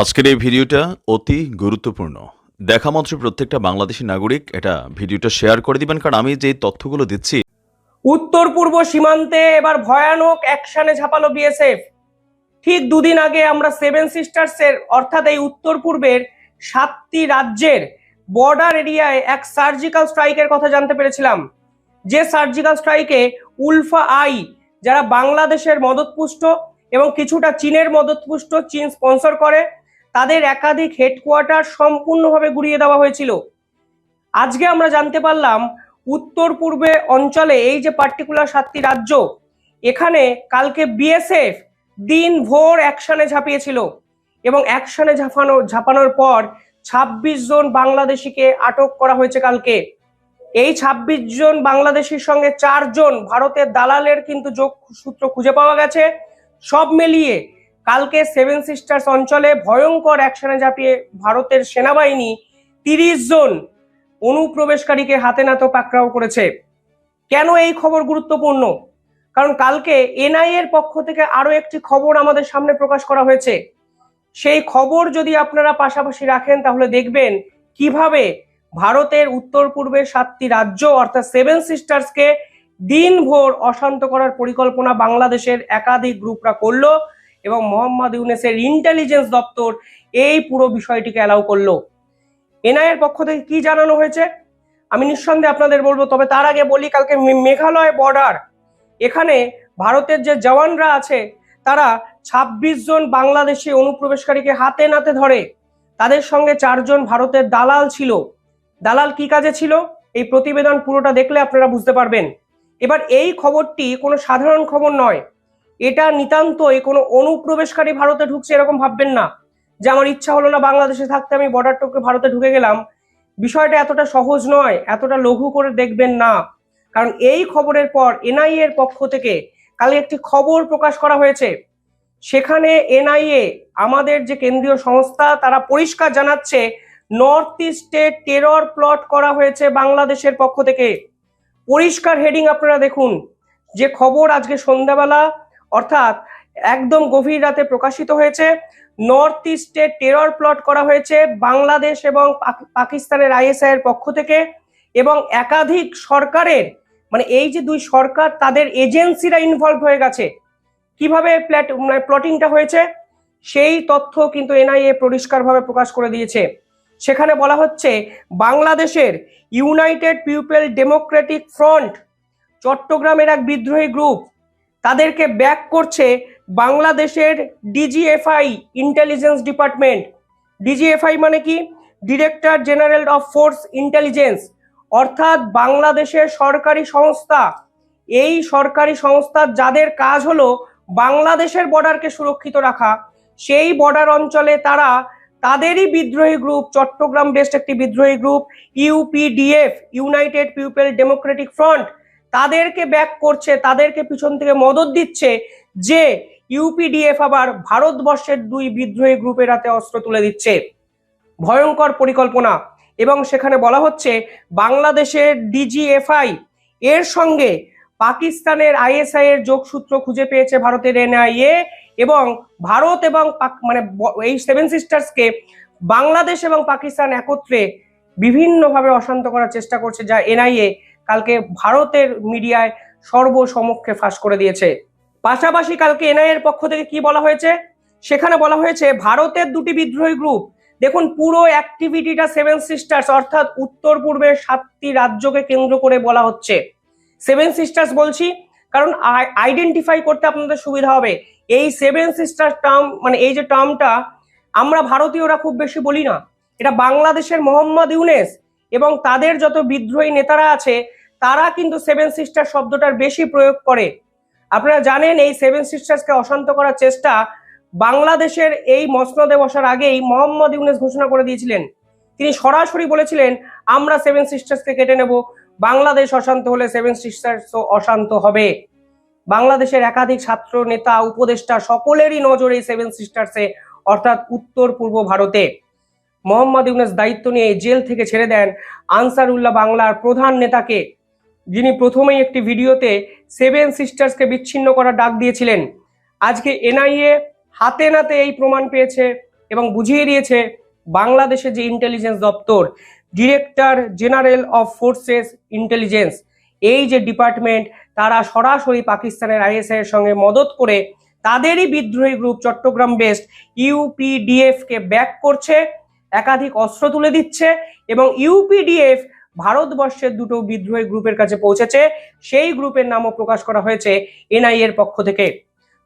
আজকের এই ভিডিওটা অতি গুরুত্বপূর্ণ। দেখা মাত্র প্রত্যেকটা বাংলাদেশী নাগরিক এটা ভিডিওটা শেয়ার করে দিবেন, কারণ আমি যে তথ্যগুলো দিচ্ছি। উত্তর পূর্ব সীমান্তে এবার ভয়ানক অ্যাকশনে ঝাঁপালো বিএসএফ। ঠিক দুদিন আগে আমরা সেভেন সিস্টার্সের অর্থাৎ এই উত্তর পূর্বের 7টি রাজ্যের বর্ডার এরিয়ায় এক সার্জিক্যাল স্ট্রাইকের কথা জানতে পেরেছিলাম। যে সার্জিক্যাল স্ট্রাইকে উলফা আই, যারা বাংলাদেশের মদতপুষ্ট এবং কিছুটা চীনের মদতপুষ্ট, চীন স্পন্সর করে, তাদের একাধিক হেডকোয়ার্টার সম্পূর্ণভাবে গুড়িয়ে দেওয়া হয়েছিল। আজকে আমরা জানতে পারলাম উত্তর পূর্বে অঞ্চলে এই যে পার্টিকুলার 7টি রাজ্য, এখানে কালকে বিএসএফ দিনভর অ্যাকশনে ঝাঁপিয়েছিল এবং অ্যাকশনে ঝাঁপানোর পর 26 জন বাংলাদেশিকে আটক করা হয়েছে কালকে। এই 26 জন বাংলাদেশির সঙ্গে 4 জন ভারতের দালালের কিন্তু যোগসূত্র খুঁজে পাওয়া গেছে। সব মিলিয়ে কালকে সেভেন সিস্টার্স অঞ্চলে ভয়ঙ্কর অ্যাকশনে ঝাঁপিয়ে ভারতের সেনাবাহিনী 30 জন অনুপ্রবেশকারীকে হাতে নাতে পাকড়াও করেছে। কেন এই খবর গুরুত্বপূর্ণ? কারণ কালকে এনআইএ এর পক্ষ থেকে আরো একটি খবর আমাদের সামনে প্রকাশ করা হয়েছে। সেই খবর যদি আপনারা পাশাপাশি রাখেন তাহলে দেখবেন কিভাবে ভারতের উত্তর পূর্বের 7টি রাজ্য অর্থাৎ সেভেন সিস্টার্সকে দিনভর অশান্ত করার পরিকল্পনা বাংলাদেশের একাধিক গ্রুপরা করলো এবং মোহাম্মদ ইউনূসের ইন্টেলিজেন্স দপ্তর এই পুরো বিষয়টিকে অ্যালাউ করলো। এনআইএর পক্ষ থেকে কি জানানো হয়েছে আমি নিঃসন্দেহে আপনাদের বলবো, তবে তার আগে বলি কালকে মেঘালয় বর্ডার, এখানে ভারতের যে জওয়ানরা আছে তারা 26 জন বাংলাদেশি অনুপ্রবেশকারীকে হাতে নাতে ধরে। তাদের সঙ্গে 4 জন ভারতের দালাল ছিল। দালাল কি কাজে ছিল এই প্রতিবেদন পুরোটা দেখলে আপনারা বুঝতে পারবেন। এবার এই খবরটি কোনো সাধারণ খবর নয়, এটা নিতান্তই কোনো অনুপ্রবেশকারী ভারতে ঢুকছে এরকম ভাববেন না যে আমার ইচ্ছা হলো না বাংলাদেশে থাকতে, আমি বর্ডার টপকে ভারতে ঢুকে গেলাম। বিষয়টা এতটা সহজ নয়, এতটা লঘু করে দেখবেন না। কারণ এই খবরের পর এনআইএ এর পক্ষ থেকে কাল একটি খবর প্রকাশ করা হয়েছে। সেখানে এনআইএ আমাদের যে কেন্দ্রীয় সংস্থা তারা পরিষ্কার জানাচ্ছে নর্থ ইস্টে টেরর প্লট করা হয়েছে বাংলাদেশের পক্ষ থেকে। পরিষ্কার হেডিং আপনারা দেখুন, যে খবর আজকে সন্ধ্যাবেলা অর্থাৎ একদম গভীর রাতে প্রকাশিত হয়েছে। নর্থ ইস্টে টেরর প্লট করা হয়েছে বাংলাদেশ এবং পাকিস্তানের আইএসআই এর পক্ষ থেকে, এবং একাধিক সরকারের মানে এই যে দুই সরকার তাদের এজেন্সিরা ইনভলভ হয়ে গেছে। কিভাবে প্লটিংটা হয়েছে সেই তথ্য কিন্তু এনআইএ পরিষ্কারভাবে প্রকাশ করে দিয়েছে। সেখানে বলা হচ্ছে বাংলাদেশের ইউনাইটেড পিপল ডেমোক্রেটিক ফ্রন্ট, চট্টগ্রামের এক বিদ্রোহী গ্রুপ, তাদেরকে ব্যাক করছে বাংলাদেশের ডিজিএফআই ইন্টেলিজেন্স ডিপার্টমেন্ট। ডিজিএফআই মানে কি? Director general of force intelligence, অর্থাৎ বাংলাদেশের সরকারি সংস্থা। এই সরকারি সংস্থা যাদের কাজ হলো বাংলাদেশের বর্ডারকে সুরক্ষিত রাখা, সেই বর্ডার অঞ্চলে তারা তাদেরই বিদ্রোহী গ্রুপ, চট্টগ্রাম বেসড একটি বিদ্রোহী group UPDF, United people Democratic front, তাদেরকে ব্যাক করছে, তাদেরকে পিছন থেকে মদত দিচ্ছে যে ইউপিডিএফ আবার ভারতবর্ষের দুই বিদ্রোহী গ্রুপের হাতে অস্ত্র তুলে দিচ্ছে। ভয়ঙ্কর পরিকল্পনা। এবং সেখানে বলা হচ্ছে বাংলাদেশের ডিজিএফআই এর সঙ্গে পাকিস্তানের আইএসআই এর যোগসূত্র খুঁজে পেয়েছে ভারতের এনআইএ, এবং ভারত এবং মানে এই সেভেন সিস্টার্সকে বাংলাদেশ এবং পাকিস্তান একত্রে বিভিন্নভাবে অশান্ত করার চেষ্টা করছে, যা এনআইএ কালকে ভারতের মিডিয়ায় সর্বসমক্ষে ফাঁস করে দিয়েছে। পাশাপাশি কালকে এনআইএ এর পক্ষ থেকে কি বলা হয়েছে, সেখানে বলা হয়েছে ভারতের দুটি বিদ্রোহী গ্রুপ, দেখুন পুরো অ্যাক্টিভিটিটা সেভেন সিস্টার্স অর্থাৎ উত্তর পূর্বের 7টি রাজ্যকে কেন্দ্র করে বলা হচ্ছে। সেভেন সিস্টার্স বলছি কারণ আইডেন্টিফাই করতে আপনাদের সুবিধা হবে। এই সেভেন সিস্টার্স টার্ম মানে এই যে টার্মটা আমরা ভারতীয়রা খুব বেশি বলি না, এটা বাংলাদেশের মোহাম্মদ ইউনূস এবং তাদের যত বিদ্রোহী নেতারা আছে তারা কিন্তু সেভেন সিস্টার শব্দটার বেশি প্রয়োগ করে। আপনারা জানেন এই সেভেন সিস্টার্সকে অশান্ত করার চেষ্টা বাংলাদেশের এই মসনদে বসার আগেই মোহাম্মদ ইউনূস ঘোষণা করে দিয়েছিলেন। তিনি সরাসরি বলেছিলেন আমরা সেভেন সিস্টার্সকে কেটে নেব, বাংলাদেশ অশান্ত হলে সেভেন সিস্টার্সও অশান্ত হবে। বাংলাদেশের একাধিক ছাত্র নেতা উপদেষ্টা সকলেরই নজর এই সেভেন সিস্টার্সে অর্থাৎ উত্তর পূর্ব ভারতে। মোহাম্মদ ইউনূস দায়িত্ব নিয়ে জেল থেকে ছেড়ে দেন আনসারুল্লাহ বাংলার প্রধান নেতাকে, যিনি প্রথমেই একটি ভিডিওতে সেভেন সিস্টার্সকে বিচ্ছিন্ন করার ডাক দিয়েছিলেন। আজকে এনআইএ হাতে নাতে এই প্রমাণ পেয়েছে এবং বুঝিয়ে দিয়েছে বাংলাদেশের যে ইন্টেলিজেন্স দপ্তর, director general of forces intelligence, এই যে ডিপার্টমেন্ট, তারা সরাসরি পাকিস্তানের আইএসআই এর সঙ্গে মদত করে তাদেরই বিদ্রোহী গ্রুপ চট্টগ্রাম বেসড ইউপিডিএফ কে ব্যাক করছে, একাধিক অস্ত্র তুলে দিচ্ছে এবং ইউপিডিএফ ভারতবর্ষের দুটো বিদ্রোহী গ্রুপের কাছে পৌঁছেছে। সেই গ্রুপের নামও প্রকাশ করা হয়েছে এনআইএ এর পক্ষ থেকে।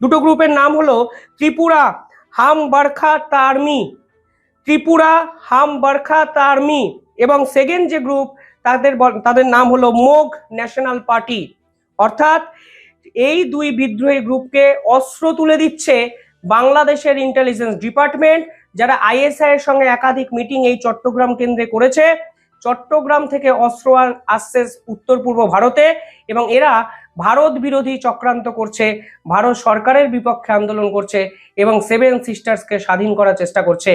দুটো গ্রুপের নাম হলো ত্রিপুরা হাম বারখাত আর্মি, ত্রিপুরা হাম বারখাত আর্মি, এবং সেকেন্ড যে গ্রুপ তাদের নাম হলো মোগ ন্যাশনাল পার্টি। অর্থাৎ এই দুই বিদ্রোহী গ্রুপকে অস্ত্র তুলে দিচ্ছে বাংলাদেশের ইন্টেলিজেন্স ডিপার্টমেন্ট, যারা আইএসআই এর সঙ্গে একাধিক মিটিং এই চট্টগ্রাম কেন্দ্রে করেছে। চট্টগ্রাম থেকে অস্ত্র আসছে উত্তর পূর্ব ভারতে এবং এরা ভারত বিরোধী চক্রান্ত করছে, ভারত সরকারের বিপক্ষে আন্দোলন করছে এবং সেভেন সিস্টার্সকে স্বাধীন করার চেষ্টা করছে।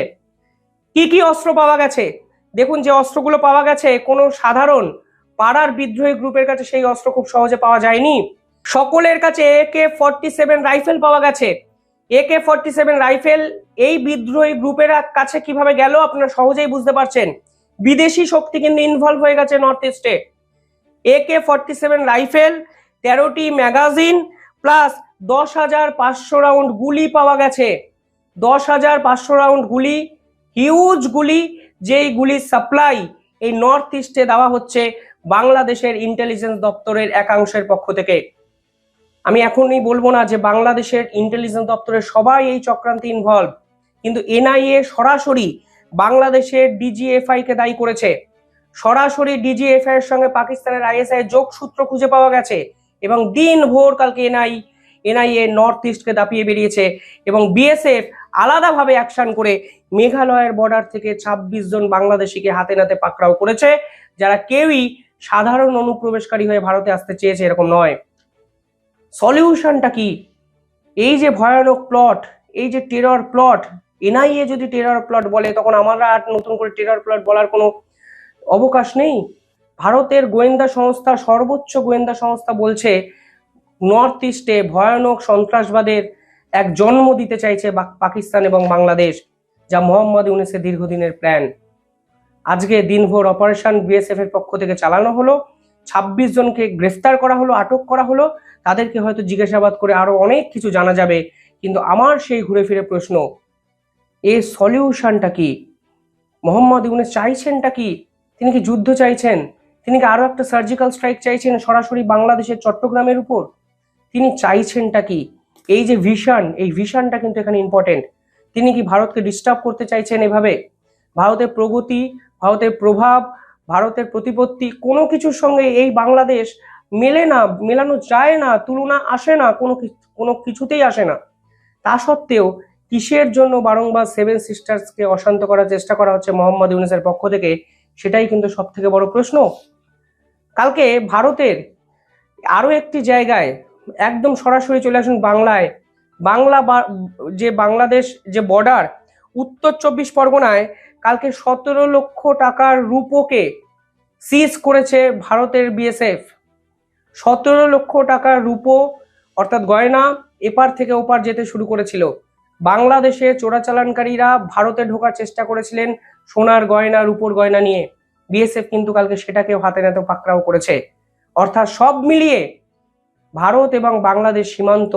কি কি অস্ত্র পাওয়া গেছে দেখুন। যে অস্ত্রগুলো পাওয়া গেছে কোনো সাধারণ পাড়ার বিদ্রোহী গ্রুপের কাছে সেই অস্ত্র খুব সহজে পাওয়া যায়নি। সকলের কাছে AK-47 রাইফেল পাওয়া গেছে। AK-47 রাইফেল এই বিদ্রোহী গ্রুপের কাছে কিভাবে গেল আপনারা সহজেই বুঝতে পারছেন। বিদেশি শক্তি কিন্তু ইনভলভ হয়ে গেছে নর্থ ইস্টে। AK-47 রাইফেল, 13টি ম্যাগাজিন প্লাস 10,500 রাউন্ড গুলি পাওয়া গেছে। 10,500 রাউন্ড গুলি, হিউজ গুলি, যেই গুলির সাপ্লাই এই নর্থ ইস্টে দেওয়া হচ্ছে বাংলাদেশের ইন্টেলিজেন্স দপ্তরের একাংশের পক্ষ থেকে। আমি এখনই বলবো না যে বাংলাদেশের ইন্টেলিজেন্স দপ্তরের সবাই এই চক্রান্তে ইনভলভ, কিন্তু এনআইএ সরাসরি বাংলাদেশের ডিজিএফআই কে দায়ী করেছে। সরাসরি ডিজিএফআই এর সঙ্গে পাকিস্তানের আইএসআই যোগসূত্র খুঁজে পাওয়া গেছে এবং দিন ভোর কালকে এনআইএ নর্থ ইস্টকে দাপিয়ে বেরিয়েছে এবং বিএসএফ আলাদাভাবে অ্যাকশন করে মেঘালয়ের বর্ডার থেকে 26 জন বাংলাদেশিকে হাতে নাতে পাকড়াও করেছে, যারা কেউই সাধারণ অনুপ্রবেশকারী হয়ে ভারতে আসতে চেয়েছে এরকম নয়। সলিউশনটা কি? এই যে ভয়ানক প্লট, এই যে টেরর প্লট, এনআইএ যদি টেরর প্লট বলে তখন আমরা আর নতুন করে টেরর প্লট বলার কোনো অবকাশ নেই। ভারতের গোয়েন্দা সংস্থা, সর্বোচ্চ গোয়েন্দা সংস্থা বলছে নর্থ ইস্টে ভয়ানক সন্ত্রাসবাদের এক জন্ম দিতে চাইছে পাকিস্তান এবং বাংলাদেশ, যা মোহাম্মদ ইউনূসের দীর্ঘদিনের প্ল্যান। আজকে দিনভর অপারেশন বিএসএফ এর পক্ষ থেকে চালানো হলো, 26 জনকে গ্রেফতার করা হলো, আটক করা হলো। তাদেরকে হয়তো জিজ্ঞাসাবাদ করে আরো অনেক কিছু জানা যাবে, কিন্তু আমার সেই ঘুরে ফিরে প্রশ্ন, এই সলিউশনটা কি? মোহাম্মদ ইউনূস চাইছেনটা কি? তিনি কি যুদ্ধ চাইছেন? তিনি কি আরো একটা সার্জিক্যাল স্ট্রাইক চাইছেন সরাসরি বাংলাদেশের চট্টগ্রামের উপর? তিনি চাইছেনটা কি? এই যে ভিশন, এই ভিশনটা কিন্তু এখানে ইম্পর্টেন্ট। তিনি কি ভারতকে ডিস্টার্ব করতে চাইছেন এভাবে? ভারতের প্রগতি, ভারতের প্রভাব, ভারতের প্রতিপত্তি কোনো কিছুর সঙ্গে এই বাংলাদেশ মেলে না, মেলানো যায় না, তুলনা আসে না, কোনো কিছুতেই আসে না। তা সত্ত্বেও কিসের জন্য বারংবার সেভেন সিস্টার্সকে অশান্ত করার চেষ্টা করা হচ্ছে মোহাম্মদ ইউনূসের পক্ষ থেকে, সেটাই কিন্তু সব থেকে বড় প্রশ্ন। কালকে ভারতের আরো একটি জায়গায় একদম সরাসরি চলে আসুন বাংলায়, যে বাংলাদেশ যে বর্ডার, উত্তর 24 পরগনায় কালকে 17 লক্ষ টাকার রূপোকে সিজ করেছে ভারতের বিএসএফ। 17 লক্ষ টাকার রূপো অর্থাৎ গয়না এপার থেকে ওপার যেতে শুরু করেছিল। বাংলাদেশে চোরাচালানকারীরা ভারতে ঢোকার চেষ্টা করেছিলেন সোনার গয়না, রূপোর গয়না নিয়ে। বিএসএফ কিন্তু কালকে সেটাকেও হাতে নাতে পাকড়াও করেছে। অর্থাৎ সব মিলিয়ে ভারত এবং বাংলাদেশ সীমান্ত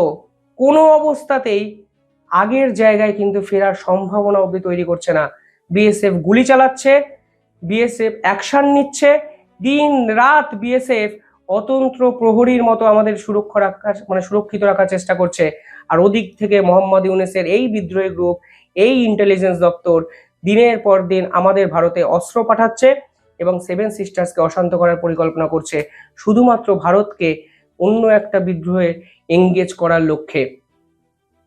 কোনো অবস্থাতেই আগের জায়গায় কিন্তু ফেরার সম্ভাবনা অবধি তৈরি করছে না। বিএসএফ গুলি চালাচ্ছে, বিএসএফ অ্যাকশন নিচ্ছে, দিন রাত বিএসএফ অতন্ত্র প্রহরীর মতো আমাদের সুরক্ষিত রাখার চেষ্টা করছে। আর ওদিক থেকে মোহাম্মদ ইউনূসের এই বিদ্রোহী গ্রুপ, এই ইন্টেলিজেন্স দপ্তর দিনের পর দিন আমাদের ভারতে অস্ত্র পাঠাচ্ছে এবং সেভেন সিস্টার্সকে অশান্ত করার পরিকল্পনা করছে, শুধুমাত্র ভারতকে অন্য একটা বিদ্রোহে এঙ্গেজ করার লক্ষ্যে।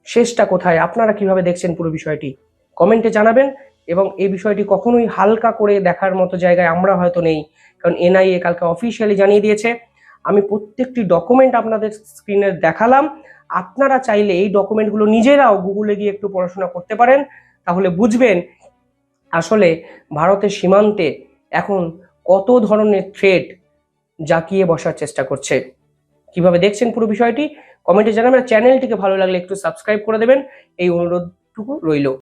শেষটা কোথায়? আপনারা কিভাবে দেখছেন পুরো বিষয়টি কমেন্টে জানাবেন। এবং এই বিষয়টি কখনোই হালকা করে দেখার মতো জায়গায় আমরা হয়তো নেই, কারণ এনআইএ কালকে অফিসিয়ালি জানিয়ে দিয়েছে। আমি প্রত্যেকটি ডকুমেন্ট আপনাদের স্ক্রিনে দেখালাম। আপনারা চাইলে এই ডকুমেন্টগুলো নিজেরাও গুগলে গিয়ে একটু পড়াশোনা করতে পারেন, তাহলে বুঝবেন আসলে ভারতের সীমান্তে এখন কত ধরনের থ্রেট জাঁকিয়ে বসার চেষ্টা করছে। কিভাবে দেখছেন পুরো বিষয়টি কমেন্টে জানাবেন। চ্যানেলটিকে ভালো লাগলে একটু সাবস্ক্রাইব করে দেবেন, এই অনুরোধটুকু রইল।